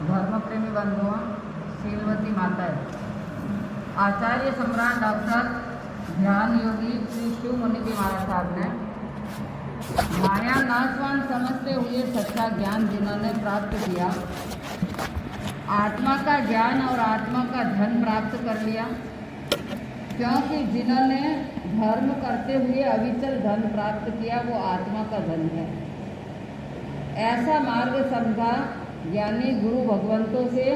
धर्मप्रेमी बंधुओं, शीलवती माताएं, आचार्य सम्राट डॉक्टर ध्यान योगी श्री शिव मुनि जी महाराज साहब ने माया नाशवान समझते हुए सच्चा ज्ञान जिन्होंने प्राप्त किया, आत्मा का ज्ञान और आत्मा का धन प्राप्त कर लिया, क्योंकि जिन्होंने धर्म करते हुए अविचल धन प्राप्त किया वो आत्मा का धन है। ऐसा मार्ग समझा ज्ञानी गुरु भगवंतों से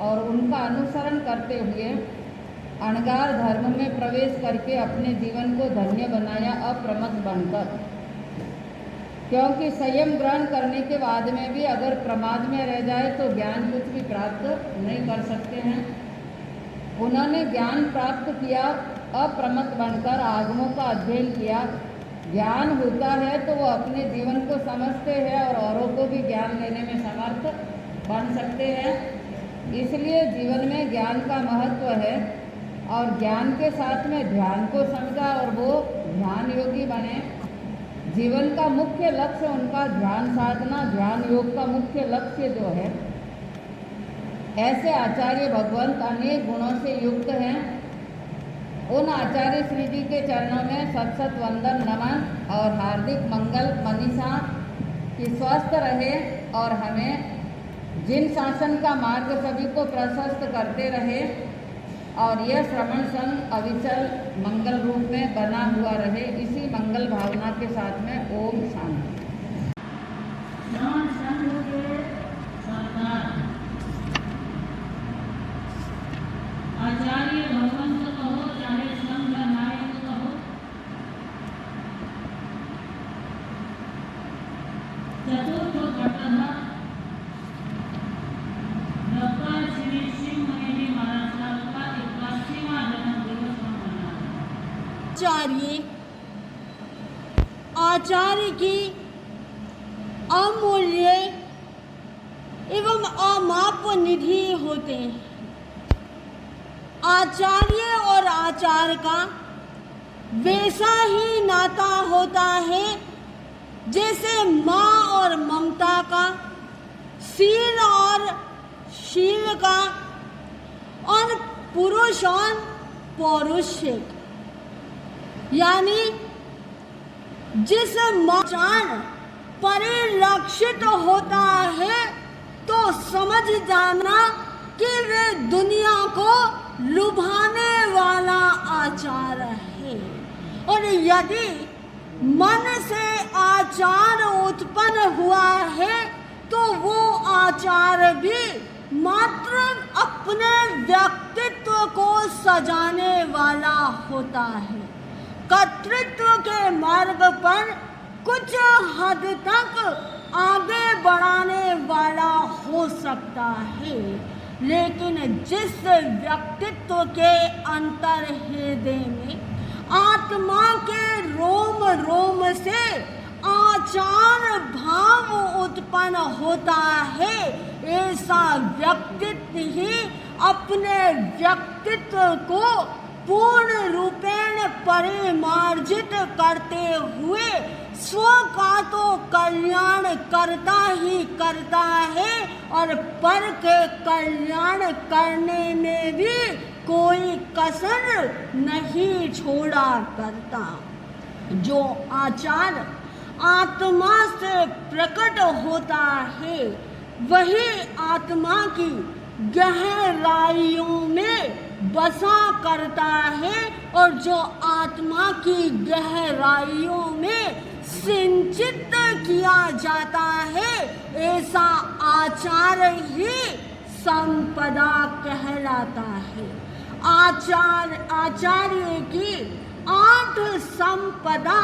और उनका अनुसरण करते हुए अणगार धर्म में प्रवेश करके अपने जीवन को धन्य बनाया अप्रमत्त बनकर। क्योंकि संयम ग्रहण करने के बाद में भी अगर प्रमाद में रह जाए तो ज्ञान कुछ भी प्राप्त नहीं कर सकते हैं। उन्होंने ज्ञान प्राप्त किया, अप्रमत्त बनकर आगमों का अध्ययन किया। ज्ञान होता है तो वो अपने जीवन को समझते हैं और औरों को भी ज्ञान देने में समर्थ बन सकते हैं। इसलिए जीवन में ज्ञान का महत्व है और ज्ञान के साथ में ध्यान को समझा और वो ध्यान योगी बने। जीवन का मुख्य लक्ष्य उनका ध्यान साधना, ध्यान योग का मुख्य लक्ष्य जो है। ऐसे आचार्य भगवंत अनेक गुणों से युक्त हैं। उन आचार्य श्री जी के चरणों में सत सत वंदन नमन और हार्दिक मंगल मनीषा की स्वस्थ रहे और हमें जिन शासन का मार्ग सभी को प्रशस्त करते रहे और यह श्रवण संग अविचल मंगल रूप में बना हुआ रहे। इसी मंगल भावना के साथ में ओम शांति। आचार्य भगवंत कहो चाहे संघ नायक कहो, चतुर्थ घटना डॉक्टर श्री शिव मुनि जी महाराज साहब का 81वां जन्म दिवस मनाया। आचार्य की अमूल्य एवं अमाप निधि होते हैं। आचार्य और आचार का वैसा ही नाता होता है जैसे माँ और ममता का, शील और शील का, और पुरुष और पौरुष्य का। यानी जिस आचार परिलक्षित होता है तो समझ जाना कि वे दुनिया को लुभाने वाला आचार है। और यदि मन से आचार उत्पन्न हुआ है तो वो आचार भी मात्र अपने व्यक्तित्व को सजाने वाला होता है। कर्तृत्व के मार्ग पर कुछ हद तक आगे बढ़ाने वाला हो सकता है, लेकिन जिस व्यक्तित्व के अंतर हृदय में आत्मा के रोम रोम से आचार भाव उत्पन्न होता है, ऐसा व्यक्तित्व ही अपने व्यक्तित्व को पूर्ण रूपेण परिमार्जित करते हुए स्व का तो कल्याण करता ही करता है और पर के कल्याण करने में भी कोई कसर नहीं छोड़ा करता। जो आचार आत्मा से प्रकट होता है वही आत्मा की गहराइयों में बसा करता है और जो आत्मा की गहराइयों में सिंचित किया जाता है, ऐसा आचार ही संपदा कहलाता है। आचार्य की 8 संपदा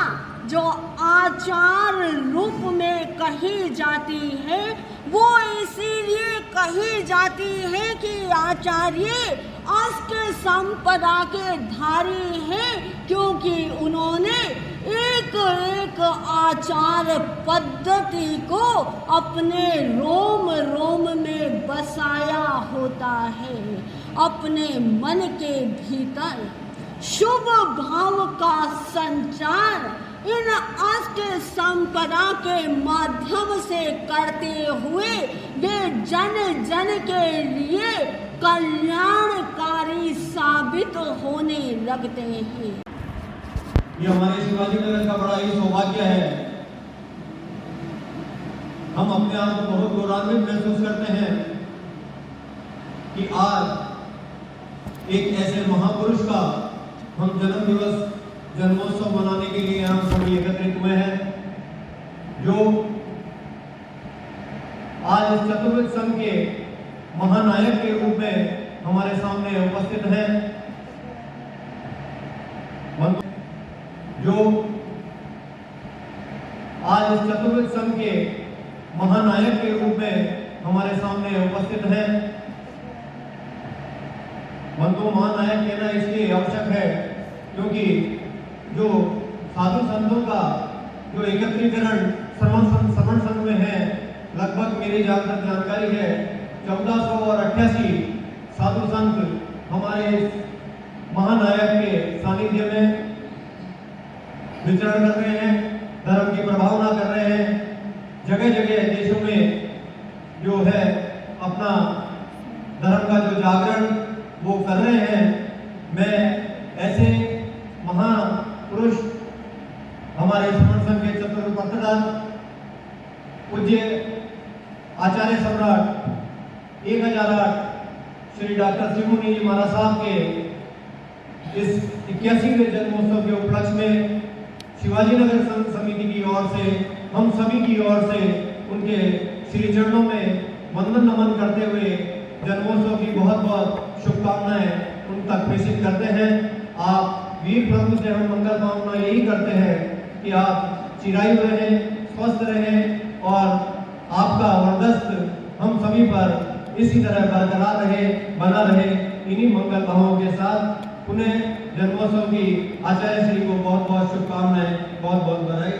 जो आचार रूप में कही जाती है वो इसीलिए कही जाती है कि आचार्य अष्ट संपदा के धारी हैं, क्योंकि उन्होंने एक एक आचार पद्धति को अपने रोम रोम में बसाया होता है। अपने मन के भीतर शुभ भाव का संचार इन अष्ट संपदा के माध्यम से करते हुए वे जन जन के लिए कल्याणकारी साबित होने लगते हैं। ये हमारे शिवाजी नगर का बड़ा ही सौभाग्य है। हम अपने आप को बहुत गौरवान्वित महसूस करते हैं कि आज एक ऐसे महापुरुष का हम जन्म दिवस जन्मोत्सव मनाने के लिए हम सभी एकत्रित हुए हैं, जो आज इस चतुर्वेद संघ के महानायक के रूप में हमारे सामने उपस्थित हैं। जो आज इस चतुर्वेद संघ के महानायक के रूप में हमारे सामने उपस्थित हैं। बंधु महानायक कहना इसलिए आवश्यक है क्योंकि जो साधु संतों का जो एकत्रीकरण श्रवण संघ में है, लगभग मेरी जहाँ तक जानकारी है 1488 साधु संत हमारे महानायक के सानिध्य में विचरण कर रहे हैं, धर्म की प्रभावना कर रहे हैं। जगह जगह देशों में जो है अपना धर्म का जो जागरण वो कर रहे हैं। मैं ऐसे महापुरुष हमारे श्रवण संघ के चतुर्थ पत्रदार पूज्य आचार्य सम्राट 1008 श्री डॉक्टर श्रीमुनि जी महाराज साहब के इस 81वें जन्मोत्सव के उपलक्ष्य में शिवाजी नगर संघ समिति की ओर से, हम सभी की ओर से उनके श्री चरणों में वंदन नमन करते हुए जन्मोत्सव की बहुत बहुत शुभकामनाएं उन तक प्रेषित करते हैं। आप वीर प्रभु से हम मंगल कामना यही करते हैं कि आप चिरायु रहें, स्वस्थ रहें और आपका वरदस्त हम सभी पर इसी तरह बरकरार रहे, बना रहे। इन्हीं मंगल भावों के साथ पुनः जन्मोत्सव की आचार्य श्री को बहुत बहुत शुभकामनाएं, बहुत बहुत बधाई।